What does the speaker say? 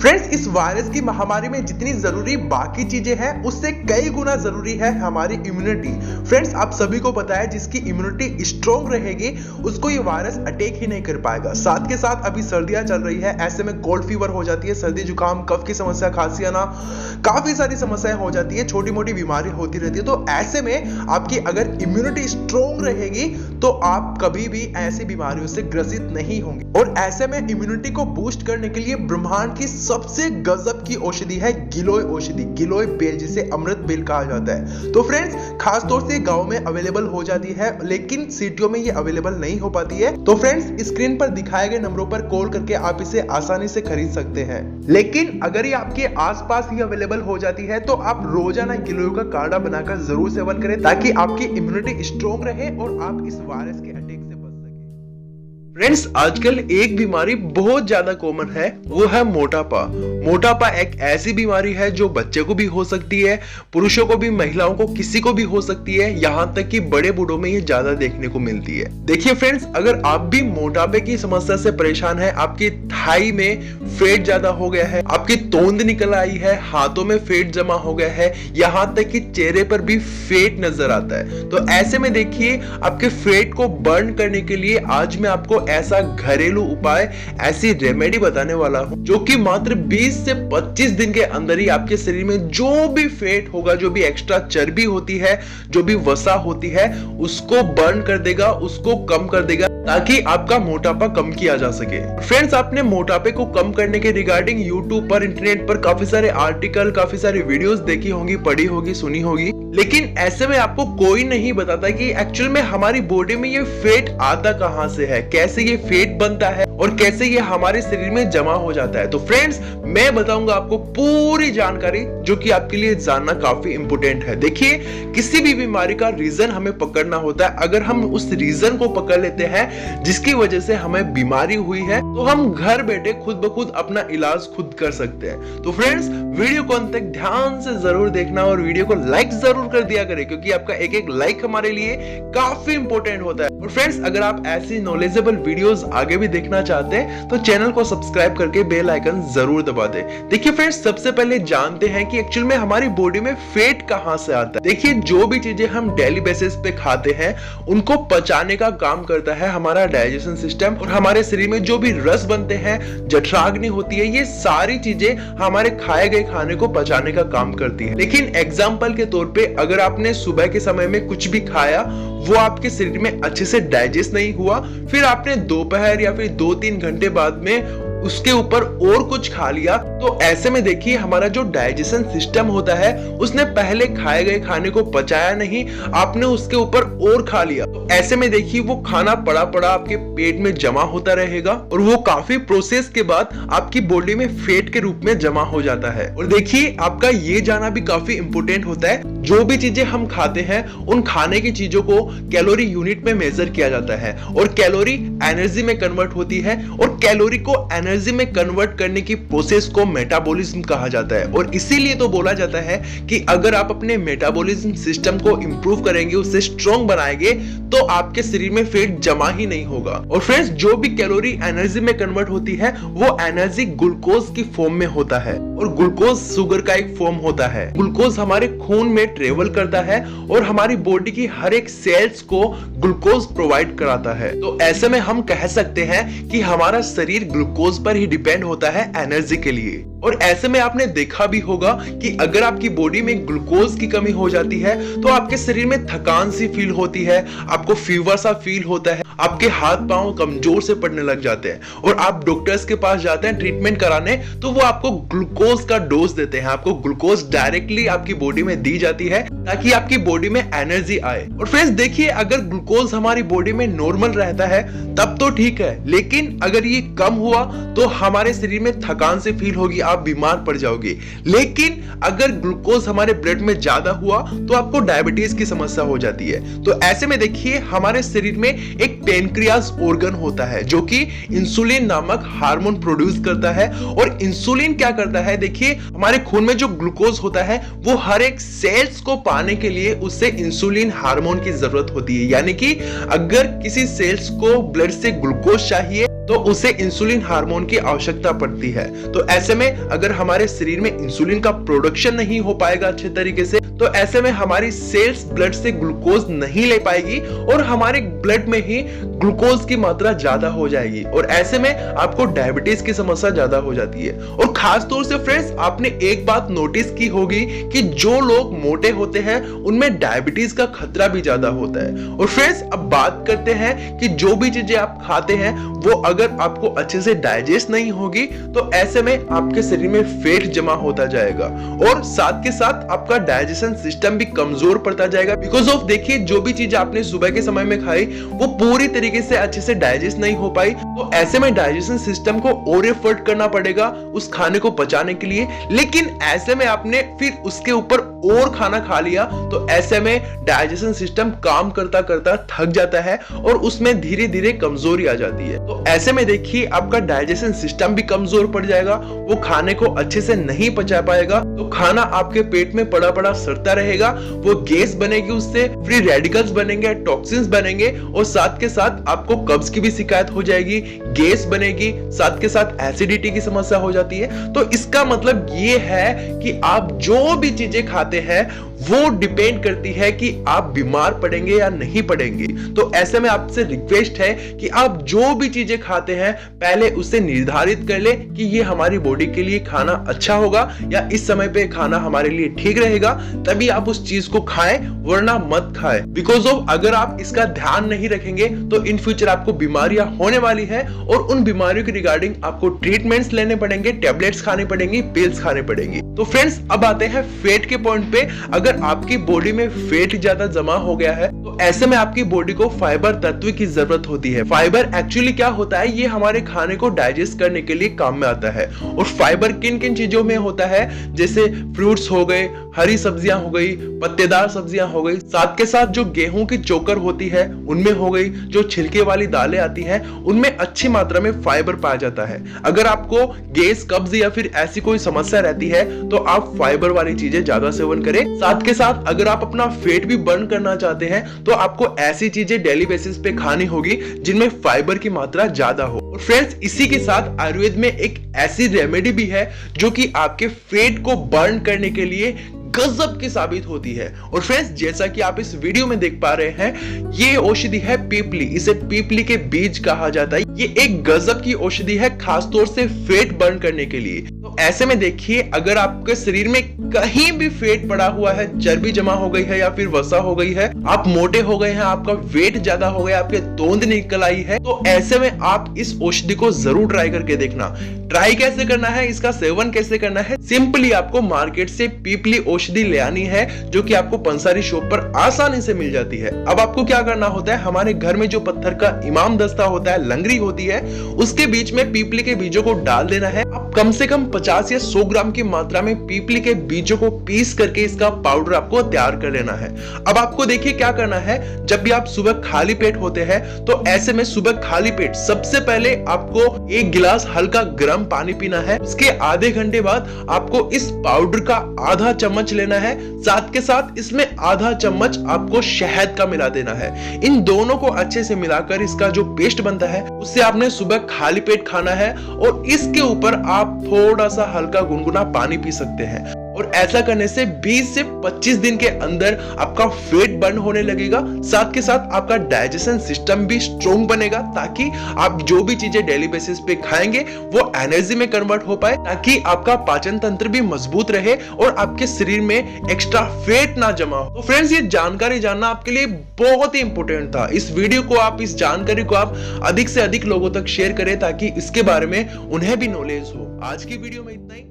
Friends, इस virus की महामारी में जितनी जरूरी बाकी चीजें हैं उससे कई गुना जरूरी है हमारी इम्यूनिटी। फ्रेंड्स, आप सभी को पता है जिसकी इम्यूनिटी स्ट्रॉन्ग रहेगी उसको ये वायरस अटैक ही नहीं कर पाएगा। साथ के साथ अभी सर्दियां चल रही है, ऐसे में कोल्ड फीवर हो जाती है, सर्दी जुकाम कफ की समस्या, खांसी आना, काफी सारी समस्याएं हो जाती है, छोटी मोटी बीमारी होती रहती है। तो ऐसे में आपकी अगर इम्यूनिटी स्ट्रॉन्ग रहेगी तो आप कभी भी ऐसी बीमारियों से ग्रसित नहीं होंगे। और ऐसे में इम्यूनिटी को बूस्ट करने के लिए ब्रह्मांड की सबसे गजब की औषधि है गिलोय औषधि, गिलोय बेल, जिसे अमृत बेल कहा जाता है। तो फ्रेंड्स, खास तौर से गांव में अवेलेबल हो जाती है, लेकिन सिटियों में ये अवेलेबल नहीं हो पाती है। तो फ्रेंड्स, स्क्रीन पर दिखाए गए नंबरों पर कॉल करके आप इसे आसानी से खरीद सकते हैं। लेकिन अगर ये आपके आसपास ही अवेलेबल हो जाती है तो आप रोजाना गिलोय का काढ़ा बनाकर जरूर सेवन करें ताकि आपकी इम्यूनिटी स्ट्रॉन्ग रहे और आप इस वायरस के अटैक से बच सके। फ्रेंड्स, आजकल एक बीमारी बहुत ज्यादा कॉमन है, वो है मोटापा। मोटापा एक ऐसी बीमारी है जो बच्चे को भी हो सकती है, पुरुषों को भी, महिलाओं को, किसी को भी हो सकती है, यहाँ तक कि बड़े बूढ़ों में ये ज्यादा देखने को मिलती है। देखिए फ्रेंड्स, अगर आप भी मोटापे की समस्या से परेशान है, आपकी थाई में फैट ज्यादा हो गया है, आपकी तोंद निकल आई है, हाथों में फैट जमा हो गया है, यहाँ तक कि चेहरे पर भी फैट नजर आता है, तो ऐसे में देखिए आपके फैट को बर्न करने के लिए आज मैं आपको ऐसा घरेलू उपाय, ऐसी रेमेडी बताने वाला हूं जो कि मात्र 20 से 25 दिन के अंदर ही आपके शरीर में जो भी फैट होगा, जो भी एक्स्ट्रा चर्बी होती है, जो भी वसा होती है, उसको बर्न कर देगा, उसको कम कर देगा ताकि आपका मोटापा कम किया जा सके। फ्रेंड्स, आपने मोटापे को कम करने के रिगार्डिंग यूट्यूब पर, इंटरनेट पर काफी सारे आर्टिकल, काफी सारी वीडियोस देखी होंगी, पढ़ी होगी, सुनी होगी, लेकिन ऐसे में आपको कोई नहीं बताता कि एक्चुअल में हमारी बॉडी में ये फैट आता कहां से है, कैसे ये फैट बनता है और कैसे ये हमारे शरीर में जमा हो जाता है। तो फ्रेंड्स, मैं बताऊंगा आपको पूरी जानकारी जो कि आपके लिए जानना काफी इंपॉर्टेंट है। देखिए, किसी भी बीमारी का रीजन हमें पकड़ना होता है। अगर हम उस रीजन को पकड़ लेते हैं जिसकी वजह से हमें बीमारी हुई है, तो हम घर बैठे खुद ब खुद अपना इलाज खुद कर सकते हैं। तो फ्रेंड्स, वीडियो को अंत तक ध्यान से जरूर देखना और वीडियो को लाइक जरूर कर दिया करें, क्योंकि आपका एक एक लाइक हमारे लिए काफी इंपॉर्टेंट होता है। और फ्रेंड्स, अगर आप ऐसी नॉलेजेबल वीडियोस आगे भी देखना चाहते हैं तो चैनल को सब्सक्राइब करके बेल आइकन जरूर दबा दें। देखिए फ्रेंड्स, सबसे पहले जानते हैं कि एक्चुअल में हमारी बॉडी में फैट कहां से आता है। देखिए, जो भी चीजें हम डेली बेसिस पे खाते हैं उनको पचाने का काम करता है हमारा डाइजेशन सिस्टम, और हमारे शरीर में जो भी रस बनते हैं, जठराग्नि होती है, ये सारी चीजें हमारे खाए गए खाने को पचाने का काम करती है। लेकिन एग्जाम्पल के तौर पे अगर आपने सुबह के समय में कुछ भी खाया, वो आपके शरीर में अच्छे से डाइजेस्ट नहीं हुआ, फिर आपने दोपहर या फिर 2-3 घंटे बाद में उसके ऊपर और कुछ खा लिया, तो ऐसे में देखिए हमारा जो डाइजेशन सिस्टम होता है उसने पहले खाए गए खाने को पचाया नहीं, आपने उसके ऊपर और खा लिया, तो ऐसे में देखिए वो खाना पड़ा पड़ा आपके पेट में जमा होता रहेगा और वो काफी प्रोसेस के बाद आपकी बॉडी में फैट के रूप में जमा हो जाता है। और देखिए, आपका ये जाना भी काफी इंपॉर्टेंट होता है, जो भी चीजें हम खाते हैं उन खाने की चीजों को कैलोरी यूनिट में मेजर किया जाता है, और कैलोरी एनर्जी में कन्वर्ट होती है, और कैलोरी को एनर्जी में कन्वर्ट करने की प्रोसेस को मेटाबॉलिज्म कहा जाता है। और इसीलिए तो बोला जाता है कि अगर आप अपने मेटाबॉलिज्म सिस्टम को इंप्रूव करेंगे, उससे स्ट्रॉन्ग बनाएंगे, तो आपके शरीर में फैट जमा ही नहीं होगा। और फ्रेंड्स, जो भी कैलोरी एनर्जी में कन्वर्ट होती है वो एनर्जी ग्लूकोज की फॉर्म में होता है, और ग्लूकोज शुगर का एक फॉर्म होता है। ग्लूकोज हमारे खून में ट्रेवल करता है और हमारी बॉडी की हर एक सेल्स को ग्लूकोज प्रोवाइड कराता है। तो ऐसे में हम कह सकते हैं कि हमारा शरीर ग्लूकोज पर ही डिपेंड होता है एनर्जी के लिए। और ऐसे में आपने देखा भी होगा कि अगर आपकी बॉडी में ग्लूकोज की कमी हो जाती है तो आपके शरीर में थकान सी फील होती है, आपको फीवर सा फील होता है, आपके हाथ पांव कमजोर से पड़ने लग जाते हैं, और आप डॉक्टर्स के पास जाते हैं ट्रीटमेंट कराने, तो वो आपको ग्लूकोज का डोज देते हैं। आपको ग्लूकोज डायरेक्टली आपकी बॉडी में दी जाती है ताकि आपकी बॉडी में एनर्जी आए। और फ्रेंड्स, देखिए, अगर ग्लूकोज हमारी बॉडी में नॉर्मल रहता है तब तो ठीक है, लेकिन अगर ये कम हुआ तो हमारे शरीर में थकान से फील होगी, आप बीमार पड़ जाओगे। लेकिन अगर ग्लूकोज हमारे ब्लड में ज्यादा हुआ तो आपको डायबिटीज की समस्या हो जाती है। तो ऐसे में देखिए, हमारे शरीर में एक पेनक्रियास ऑर्गन होता है जो कि इंसुलिन नामक हार्मोन प्रोड्यूस करता है, और इंसुलिन क्या करता है, देखिए हमारे खून में जो ग्लूकोज होता है वो हर एक सेल्स को पाने के लिए उससे इंसुलिन हार्मोन की जरूरत होती है। यानी कि अगर किसी सेल्स को ब्लड से ग्लूकोज चाहिए तो उसे इंसुलिन हार्मोन की आवश्यकता पड़ती है। तो ऐसे में अगर हमारे शरीर में इंसुलिन का प्रोडक्शन नहीं हो पाएगा अच्छे तरीके से, तो ऐसे में हमारी सेल्स ब्लड से ग्लूकोज नहीं ले पाएगी और हमारे ब्लड में ही ग्लूकोज की मात्रा ज्यादा हो जाएगी और ऐसे में आपको डायबिटीज की समस्या ज्यादा हो जाती है। और खास तौर से फ्रेंड्स, आपने एक बात नोटिस की होगी कि जो लोग मोटे होते हैं उनमें डायबिटीज का खतरा भी ज्यादा होता है। और फ्रेंड्स, अब बात करते हैं कि जो भी चीजें आप खाते हैं वो अगर आपको अच्छे से डाइजेस्ट नहीं होगी तो ऐसे में आपके शरीर में फैट जमा होता जाएगा और साथ के साथ आपका डाइजेशन सिस्टम भी कमजोर पड़ता जाएगा। बिकॉज ऑफ देखिए, जो भी चीज आपने सुबह के समय में खाई वो पूरी तरीके से अच्छे से डाइजेस्ट नहीं हो पाई, तो ऐसे में डाइजेशन सिस्टम को और एफर्ट करना पड़ेगा उस खाने को पचाने के लिए। लेकिन ऐसे में आपने फिर उसके ऊपर और खाना खा लिया तो ऐसे में डाइजेशन सिस्टम काम करता करता थक जाता है और उसमें धीरे धीरे कमजोरी आ जाती है। तो ऐसे में देखिए, आपका डाइजेशन सिस्टम भी कमजोर पड़ जाएगा, वो खाने को अच्छे से नहीं पचा पाएगा, तो खाना आपके पेट में पड़ा पड़ा सड़ता रहेगा, वो गैस बनेगी, उससे फ्री रेडिकल्स बनेंगे, टॉक्सिन्स बनेंगे और साथ के साथ आपको कब्ज की भी शिकायत हो जाएगी, गैस बनेगी, साथ के साथ एसिडिटी की समस्या हो जाती है। तो इसका मतलब ये है कि आप जो भी चीजें खाते हैं वो डिपेंड करती है कि आप बीमार पड़ेंगे या नहीं पड़ेंगे। तो ऐसे में आपसे रिक्वेस्ट है कि आप जो भी चीजें खाते हैं पहले उसे निर्धारित कर ले कि ये हमारी बॉडी के लिए खाना अच्छा होगा या इस समय पे खाना हमारे लिए ठीक रहेगा, तभी आप उस चीज को खाएं, वरना मत खाएं। बिकॉज ऑफ अगर आप इसका ध्यान नहीं रखेंगे तो इन फ्यूचर आपको बीमारियां होने वाली है और उन बीमारियों के रिगार्डिंग आपको ट्रीटमेंट्स लेने पड़ेंगे, टेबलेट्स खानी पड़ेंगी, पिल्स खाने पड़ेंगी। तो फ्रेंड्स, अब आते हैं फैट के पॉइंट पे। अगर आपकी बॉडी में फैट ज्यादा जमा हो गया है तो ऐसे में आपकी बॉडी को फाइबर तत्व की जरूरत होती है। फाइबर एक्चुअली क्या होता है, ये हमारे खाने को डाइजेस्ट करने के लिए काम में आता है। और फाइबर किन किन चीजों में होता है, जैसे फ्रूट्स हो गए, हरी सब्जियां हो गई, पत्तेदार सब्जियां हो गई, साथ के साथ जो गेहूं की चोकर होती है उनमें हो गई, जो छिलके वाली दालें आती हैं उनमें अच्छी मात्रा में फाइबर पाया जाता है। अगर आपको गैस, कब्ज या फिर ऐसी कोई समस्या रहती है तो आप फाइबर वाली चीजें ज्यादा सेवन करें। साथ के साथ अगर आप अपना फैट भी बर्न करना चाहते हैं तो आपको ऐसी चीजें डेली बेसिस पे खानी होगी जिनमें फाइबर की मात्रा ज्यादा हो। और फ्रेंड्स, इसी के साथ आयुर्वेद में एक ऐसी रेमेडी भी है जो कि आपके फैट को बर्न करने के लिए गजब की साबित होती है। और फ्रेंड्स, जैसा कि आप इस वीडियो में देख पा रहे हैं, ये औषधि है पीपली। इसे पीपली के बीज कहा जाता है। ये एक गजब की औषधि है, खास तौर से फैट बर्न करने के लिए। तो ऐसे में देखिए, अगर आपके शरीर में कहीं भी फैट पड़ा हुआ है, चर्बी जमा हो गई है या फिर वसा हो गई है, आप मोटे हो गए हैं, आपका वेट ज्यादा हो गया, आपके तोंद निकल आई है, तो ऐसे में आप इस औषधि को जरूर ट्राई करके देखना। ट्राई कैसे करना है, इसका सेवन कैसे करना है, सिंपली आपको मार्केट से पीपली औषधि ले आनी है जो कि आपको पंसारी शॉप पर आसानी से मिल जाती है। अब आपको क्या करना होता है, हमारे घर में जो पत्थर का इमाम दस्ता होता है, लंगरी होती है, उसके बीच में पीपली के बीजों को डाल देना है। अब कम से कम 50 या 100 ग्राम की मात्रा में पीपली के बीजों को पीस करके इसका पाउडर आपको तैयार कर लेना है। अब आपको देखिए क्या करना है, जब भी आप सुबह खाली पेट होते हैं तो ऐसे में सुबह खाली पेट सबसे पहले आपको 1 गिलास हल्का गर्म पानी पीना है। उसके आधे घंटे बाद आपको इस पाउडर का आधा चम्मच लेना है, साथ के साथ इसमें आधा चम्मच आपको शहद का मिला देना है। इन दोनों को अच्छे से मिलाकर इसका जो पेस्ट बनता है उससे आपने सुबह खाली पेट खाना है और इसके ऊपर आप थोड़ा सा हल्का गुनगुना पानी पी सकते हैं। और ऐसा करने से 20 से 25 दिन के अंदर आपका फैट बर्न होने लगेगा। साथ के साथ आपका डाइजेशन सिस्टम भी स्ट्रॉन्ग बनेगा, ताकि आप जो भी चीजें डेली बेसिस पे खाएंगे वो एनर्जी में कन्वर्ट हो पाए, ताकि आपका पाचन तंत्र भी मजबूत रहे और आपके शरीर में एक्स्ट्रा फैट ना जमा हो। तो फ्रेंड्स, ये जानकारी जानना आपके लिए बहुत ही इंपॉर्टेंट था। इस वीडियो को आप, इस जानकारी को आप अधिक से अधिक लोगों तक शेयर करें ताकि इसके बारे में उन्हें भी नॉलेज हो। आज की वीडियो में इतना ही।